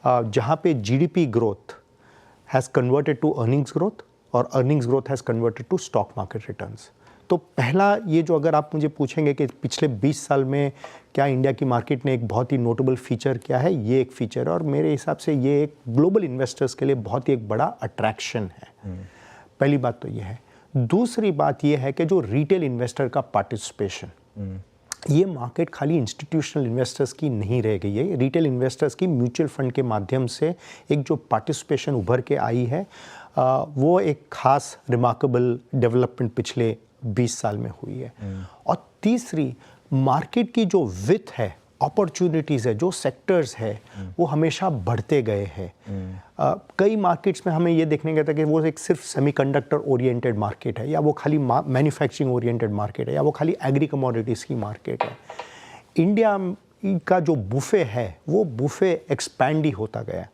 जहाँ पे GDP growth has converted to earnings growth और earnings growth has converted to stock market returns. तो पहला ये जो अगर आप मुझे पूछेंगे कि पिछले 20 साल में क्या इंडिया की मार्केट ने एक बहुत ही नोटेबल फीचर क्या है, ये एक फीचर है और मेरे हिसाब से ये एक ग्लोबल इन्वेस्टर्स के लिए बहुत ही एक बड़ा अट्रैक्शन है। पहली बात तो ये है। दूसरी बात ये है कि जो रिटेल इन्वेस्टर का पार्टिसिपेशन, ये मार्केट खाली इंस्टीट्यूशनल इन्वेस्टर्स की नहीं रह गई है, रिटेल इन्वेस्टर्स की म्यूचुअल फंड के माध्यम से एक जो पार्टिसिपेशन उभर के आई है वो एक खास रिमार्केबल डेवलपमेंट पिछले 20 साल में हुई है। और तीसरी, मार्केट की जो विथ है, अपॉर्चुनिटीज़ है, जो सेक्टर्स है वो हमेशा बढ़ते गए हैं। कई मार्केट्स में हमें ये देखने गया था कि वो एक सिर्फ सेमीकंडक्टर ओरिएंटेड मार्केट है, या वो खाली मैन्युफैक्चरिंग ओरिएंटेड मार्केट है, या वो खाली एग्री कमोडिटीज़ की मार्केट है। इंडिया का जो बुफे है वो बुफे एक्सपैंड ही होता गया।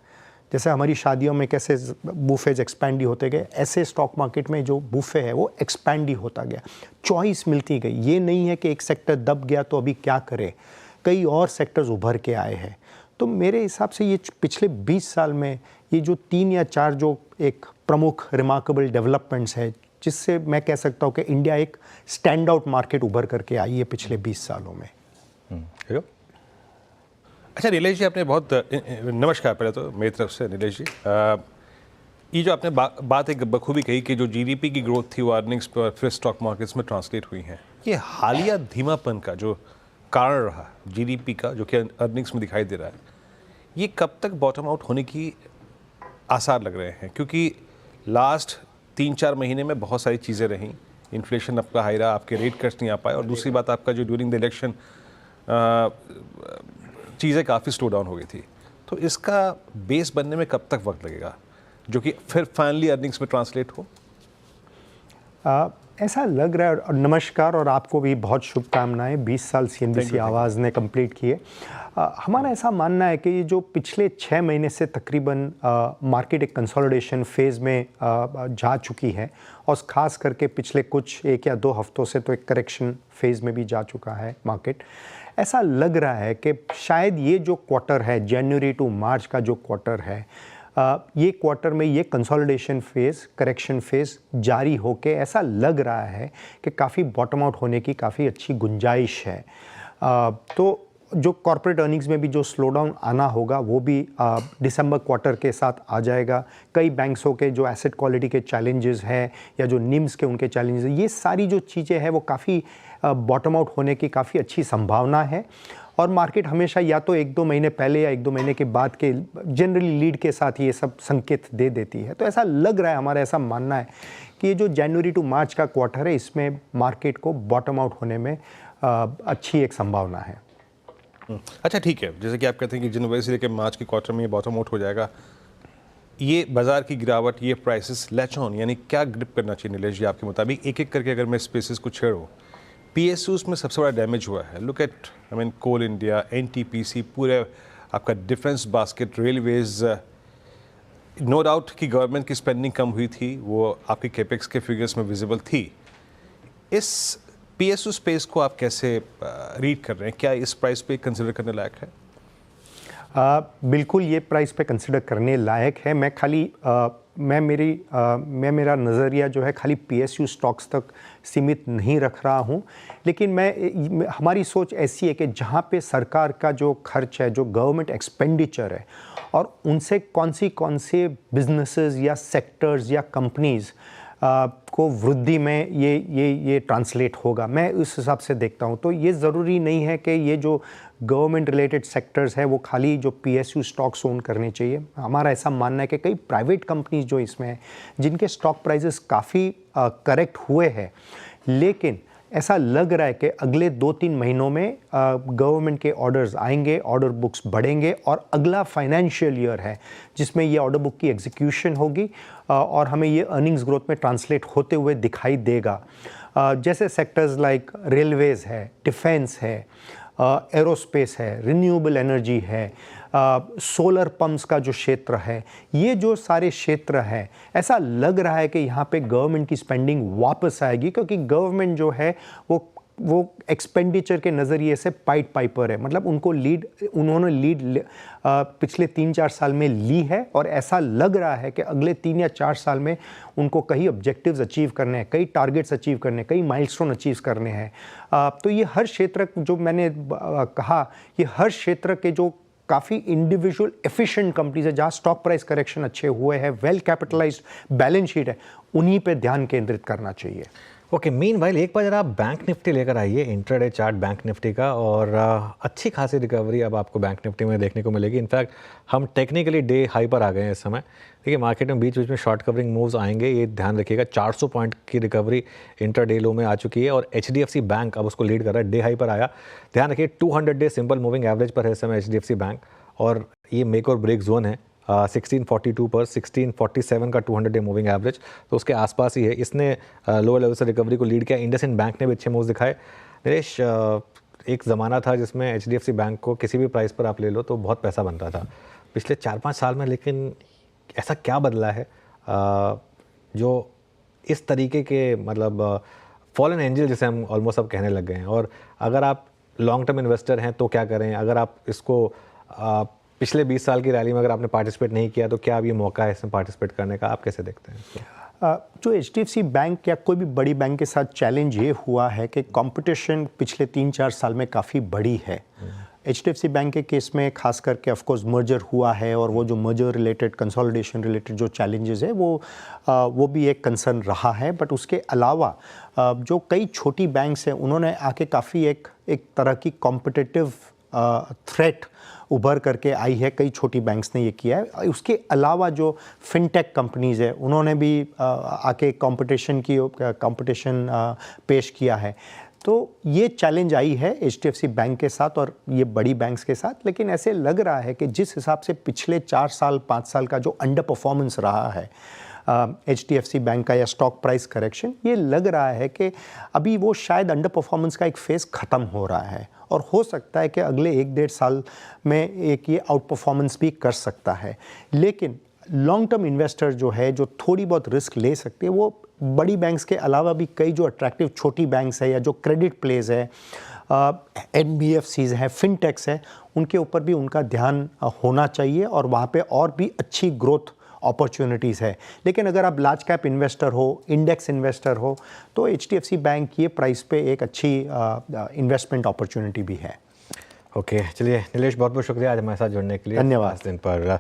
जैसे हमारी शादियों में कैसे बुफेज एक्सपैंड ही होते गए, ऐसे स्टॉक मार्केट में जो बुफे है वो एक्सपैंड ही होता गया, चॉइस मिलती गई। ये नहीं है कि एक सेक्टर दब गया तो अभी क्या करें, कई और सेक्टर्स उभर के आए हैं। तो मेरे हिसाब से ये पिछले 20 साल में ये जो 3 या 4 जो एक प्रमुख रिमार्केबल डेवलपमेंट्स है, जिससे मैं कह सकता हूँ कि इंडिया एक स्टैंड आउट मार्केट उभर करके आई है पिछले 20 सालों में। अच्छा नीलेश जी, आपने बहुत नमस्कार पहले तो मेरी तरफ से नीलेश जी, ये जो आपने बात एक बखूबी कही कि जो जीडीपी की ग्रोथ थी वो अर्निंग्स पर फिर स्टॉक मार्केट्स में ट्रांसलेट हुई हैं, ये हालिया धीमापन का जो कारण रहा जीडीपी का, जो कि अर्निंग्स में दिखाई दे रहा है, ये कब तक बॉटम आउट होने की आसार लग रहे हैं? क्योंकि लास्ट 3-4 महीने में बहुत सारी चीज़ें रहीं, इन्फ्लेशन आपका हाई रहा, आपके रेट कट्स नहीं आ पाए, और दूसरी बात आपका जो ड्यूरिंग द इलेक्शन चीज़ें काफ़ी स्लो डाउन हो गई थी। तो इसका बेस बनने में कब तक वक्त लगेगा जो कि फिर फाइनली अर्निंग्स में ट्रांसलेट हो? ऐसा लग रहा है, और नमस्कार, और आपको भी बहुत शुभकामनाएं। 20 साल सीएनबीसी आवाज़ ने कंप्लीट किए। हमारा ऐसा मानना है कि ये जो पिछले 6 महीने से तकरीबन मार्केट एक कंसोलिडेशन फेज़ में जा चुकी है, और ख़ास करके पिछले कुछ 1 या 2 हफ्तों से तो एक करेक्शन फेज़ में भी जा चुका है मार्केट। ऐसा लग रहा है कि शायद ये जो क्वार्टर है, जनवरी टू मार्च का जो क्वार्टर है, ये क्वार्टर में ये कंसोलिडेशन फेज़, करेक्शन फेज़ जारी होके ऐसा लग रहा है कि काफ़ी बॉटम आउट होने की काफ़ी अच्छी गुंजाइश है। तो जो कॉर्पोरेट अर्निंग्स में भी जो स्लो डाउन आना होगा वो भी दिसंबर क्वार्टर के साथ आ जाएगा। कई बैंक्सों के जो एसेट क्वालिटी के चैलेंजेस हैं या जो निम्स के उनके चैलेंजेस, ये सारी जो चीज़ें हैं वो काफ़ी बॉटम आउट होने की काफ़ी अच्छी संभावना है। और मार्केट हमेशा या तो 1-2 महीने पहले या 1-2 महीने के बाद के जनरली लीड के साथ ये सब संकेत दे देती है। तो ऐसा लग रहा है, हमारा ऐसा मानना है कि ये जो जनवरी टू मार्च का क्वार्टर है, इसमें मार्केट को बॉटम आउट होने में अच्छी एक संभावना है। अच्छा ठीक है, जैसे कि आप कहते हैं कि जनवरी से लेकर मार्च के क्वार्टर में ये बॉटम आउट हो जाएगा, ये बाजार की गिरावट, ये प्राइसेस लैच ऑन, यानी क्या ग्रिप करना चाहिए नीलेश जी आपके मुताबिक? एक एक करके अगर मैं स्पेसिस को छेड़ूँ, PSUs में सबसे बड़ा डैमेज हुआ है। Look at Coal India, NTPC, पूरे आपका defence basket, railways. No doubt कि गवर्नमेंट की स्पेंडिंग कम हुई थी, वो आपके कैपेक्स के फिगर्स में विजिबल थी। इस PSU स्पेस को आप कैसे रीड कर रहे हैं? क्या इस प्राइस पे कंसिडर करने लायक है? बिल्कुल ये प्राइस पे कंसिडर करने लायक है। मैं मेरा नज़रिया जो है खाली PSU स्टॉक्स तक सीमित नहीं रख रहा हूँ, लेकिन हमारी सोच ऐसी है कि जहाँ पे सरकार का जो खर्च है, जो गवर्नमेंट एक्सपेंडिचर है, और उनसे कौन से बिजनेसेस या सेक्टर्स या कंपनीज़ को वृद्धि में ये ट्रांसलेट होगा, मैं उस हिसाब से देखता हूँ। तो ये ज़रूरी नहीं है कि ये जो गवर्नमेंट रिलेटेड सेक्टर्स है वो खाली जो PSU स्टॉक्स ओन करने चाहिए। हमारा ऐसा मानना है कि कई प्राइवेट कंपनीज जो इसमें हैं, जिनके स्टॉक प्राइसेस काफ़ी करेक्ट हुए हैं, लेकिन ऐसा लग रहा है कि अगले 2-3 महीनों में गवर्नमेंट के ऑर्डर्स आएंगे, ऑर्डर बुक्स बढ़ेंगे, और अगला फाइनेंशियल ईयर है जिसमें ये ऑर्डर बुक की एग्जीक्यूशन होगी और हमें ये अर्निंग्स ग्रोथ में ट्रांसलेट होते हुए दिखाई देगा। जैसे सेक्टर्स लाइक रेलवेज़ है, डिफेंस है, एरोस्पेस है, रिन्यूएबल एनर्जी है, सोलर पंप्स का जो क्षेत्र है, ये जो सारे क्षेत्र है, ऐसा लग रहा है कि यहाँ पे गवर्नमेंट की स्पेंडिंग वापस आएगी, क्योंकि गवर्नमेंट जो है वो एक्सपेंडिचर के नज़रिए से पाइट पाइपर है। मतलब उन्होंने लीड पिछले 3-4 साल में ली है, और ऐसा लग रहा है कि अगले 3 या 4 साल में उनको कई ऑब्जेक्टिव्स अचीव करने हैं, कई टारगेट्स अचीव करने हैं, कई माइलस्टोन अचीव करने हैं। तो ये हर क्षेत्र, जो मैंने कहा, ये हर क्षेत्र के जो काफ़ी इंडिविजुअल एफिशिएंट कंपनीज है, जहाँ स्टॉक प्राइस करेक्शन अच्छे हुए हैं, वेल कैपिटलाइज्ड बैलेंस शीट है, उन्हीं पे ध्यान केंद्रित करना चाहिए। ओके, मीनवाइल एक बार जरा आप बैंक निफ्टी लेकर आइए, इंट्राडे चार्ट बैंक निफ्टी का, और अच्छी खासी रिकवरी अब आपको बैंक निफ्टी में देखने को मिलेगी। इनफैक्ट हम टेक्निकली डे हाई पर आ गए हैं इस समय। देखिए, मार्केट में बीच बीच में शॉर्ट कवरिंग मूव्स आएंगे, ये ध्यान रखिएगा। 400 पॉइंट की रिकवरी इंट्राडे लो में आ चुकी है, और HDFC बैंक अब उसको लीड कर रहा है, डे हाई पर आया। ध्यान रखिए 200 डे सिंपल मूविंग एवरेज पर है इस समय HDFC बैंक, और ये मेक और ब्रेक जोन है 1642 पर, 1647 का 200 डे मूविंग एवरेज, तो उसके आसपास ही है। इसने लोअर लेवल से रिकवरी को लीड किया। इंडसइंड बैंक ने भी अच्छे मूव्स दिखाए। नरेश, एक ज़माना था जिसमें HDFC बैंक को किसी भी प्राइस पर आप ले लो तो बहुत पैसा बनता था पिछले 4-5 साल में, लेकिन ऐसा क्या बदला है जो इस तरीके के, मतलब फॉलन एंजल जिसे हम ऑलमोस्ट अब कहने लग गए हैं? और अगर आप लॉन्ग टर्म इन्वेस्टर हैं तो क्या करें? अगर आप इसको पिछले 20 साल की रैली में अगर आपने पार्टिसिपेट नहीं किया तो क्या अब ये मौका है इसमें पार्टिसिपेट करने का? आप कैसे देखते हैं? जो HDFC बैंक या कोई भी बड़ी बैंक के साथ चैलेंज ये हुआ है कि कंपटीशन पिछले 3-4 साल में काफ़ी बड़ी है। HDFC बैंक के केस में खास करके ऑफ कोर्स मर्जर हुआ है, और वो जो मर्जर रिलेटेड, कंसोलिडेशन रिलेटेड जो चैलेंजेस है वो भी एक कंसर्न रहा है। बट उसके अलावा जो कई छोटी बैंक्स हैं, उन्होंने आके काफ़ी एक तरह की कॉम्पिटिटिव थ्रेट उभर करके आई है। कई छोटी बैंक्स ने ये किया है। उसके अलावा जो फिनटेक कंपनीज़ है, उन्होंने भी आके कंपटीशन पेश किया है। तो ये चैलेंज आई है HDFC बैंक के साथ और ये बड़ी बैंक्स के साथ। लेकिन ऐसे लग रहा है कि जिस हिसाब से पिछले 4 साल 5 साल का जो अंडर परफॉर्मेंस रहा है HDFC बैंक का, या स्टॉक प्राइस करेक्शन, ये लग रहा है कि अभी वो शायद अंडर परफॉर्मेंस का एक फेज़ ख़त्म हो रहा है, और हो सकता है कि अगले 1-1.5 साल में एक ये आउट परफॉर्मेंस भी कर सकता है। लेकिन लॉन्ग टर्म इन्वेस्टर जो है, जो थोड़ी बहुत रिस्क ले सकते हैं, वो बड़ी बैंक्स के अलावा भी कई जो अट्रैक्टिव छोटी बैंक्स है, या जो क्रेडिट प्लेज है, NBFCs हैं, फिनटेक्स है, उनके ऊपर भी उनका ध्यान होना चाहिए, और वहाँ पे और भी अच्छी ग्रोथ अपॉर्चुनिटीज़ है। लेकिन अगर आप लार्ज कैप इन्वेस्टर हो, इंडेक्स इन्वेस्टर हो, तो HDFC बैंक ये प्राइस पे एक अच्छी इन्वेस्टमेंट अपॉर्चुनिटी भी है। ओके, चलिए नीलेश, बहुत बहुत शुक्रिया आज हमारे साथ जुड़ने के लिए। धन्यवाद। इस दिन पर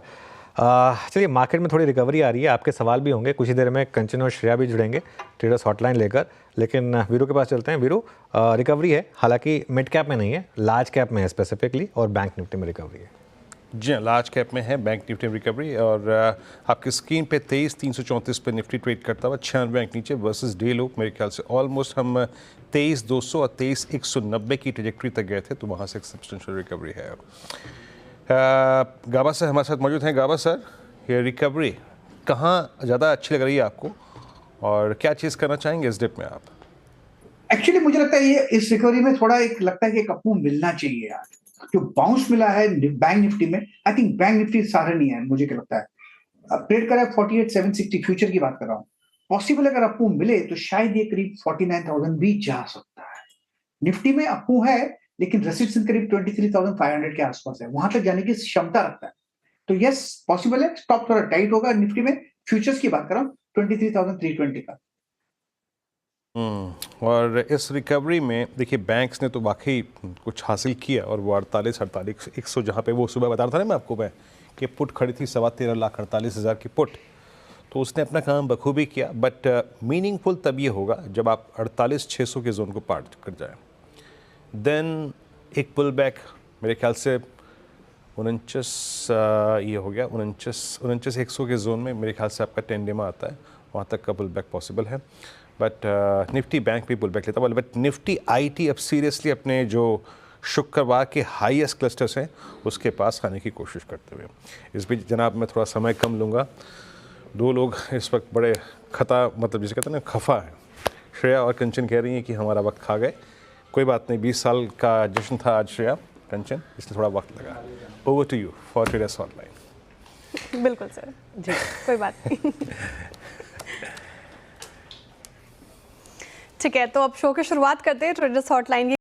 चलिए, मार्केट में थोड़ी रिकवरी आ रही है, आपके सवाल भी होंगे। कुछ ही देर में कंचन और श्रेया भी जुड़ेंगे ट्रेडर्स हॉटलाइन लेकर, लेकिन वीरू के पास चलते हैं। वीरू, रिकवरी है, हालांकि मिड कैप में नहीं है, लार्ज कैप में है स्पेसिफिकली, और बैंक निफ्टी में रिकवरी है। जी हाँ, लार्ज कैप में है बैंक निफ्टी रिकवरी, और आपकी स्क्रीन पे 23,334 पे निफ्टी ट्रेड करता हुआ 96 अंक नीचे वर्सेस डे लो। मेरे ख्याल से ऑलमोस्ट हम 23,200 और 23,190 की ट्रेजेक्ट्री तक गए थे, तो वहाँ से एक सब्सटेंशियल रिकवरी है। गाबा सर हमारे साथ मौजूद हैं। गाबा सर, ये रिकवरी कहाँ ज़्यादा अच्छी लग रही है आपको, और क्या चीज़ करना चाहेंगे इस डिप में आप? एक्चुअली मुझे लगता है ये इस रिकवरी में थोड़ा एक लगता है कि एक अप मिलना चाहिए यार। जो बाउंस मिला है बैंक निफ्टी में, आई थिंक बैंक निफ्टी सराहनीय है। मुझे क्या लगता है, ट्रेड करा 48,760 फ्यूचर की बात कर रहा हूँ। पॉसिबल अगर अप्पू मिले तो शायद ये करीब 49,000 भी जा सकता है। निफ्टी में अप्पू है, लेकिन रेसिस्टेंस करीब 23,500 के आसपास है, वहां तक जाने की क्षमता रखता है। तो यस, पॉसिबल है। स्टॉप थोड़ा टाइट होगा निफ्टी में। फ्यूचर्स की बात कर रहा हूँ 23,320 का। और इस रिकवरी में देखिए, बैंक्स ने तो वाकई कुछ हासिल किया, और वो 48,100 जहाँ पे वो सुबह बता रहा था ना मैं आपको, मैं कि पुट खड़ी थी 13,48,000 की पुट, तो उसने अपना काम बखूबी किया। बट मीनिंगफुल तब ये होगा जब आप 48,600 के जोन को पार कर जाए, देन एक पुल बैक मेरे ख्याल से 49 ये हो गया 49,100 के जोन में मेरे ख्याल से आपका 10 डे में आता है, वहाँ तक का पुल बैक पॉसिबल है। बट निफ्टी बैंक भी पुल बैक लेता है। बट निफ्टी IT अब सीरियसली अपने जो शुक्रवार के हाईएस्ट क्लस्टर्स हैं उसके पास आने की कोशिश करते हुए। इस बीच जनाब मैं थोड़ा समय कम लूँगा। 2 लोग इस वक्त बड़े मतलब जिसे कहते हैं ना, खफा है। श्रेया और कंचन कह रही हैं कि हमारा वक्त खा गए। कोई बात नहीं, 20 साल का जश्न था आज श्रेया, कंचन, इसलिए थोड़ा वक्त लगा। Over to you for traders hotline. बिल्कुल सर जी, कोई बात नहीं। ठीक है, तो अब शो की शुरुआत करते हैं ट्रेडर्स हॉटलाइन की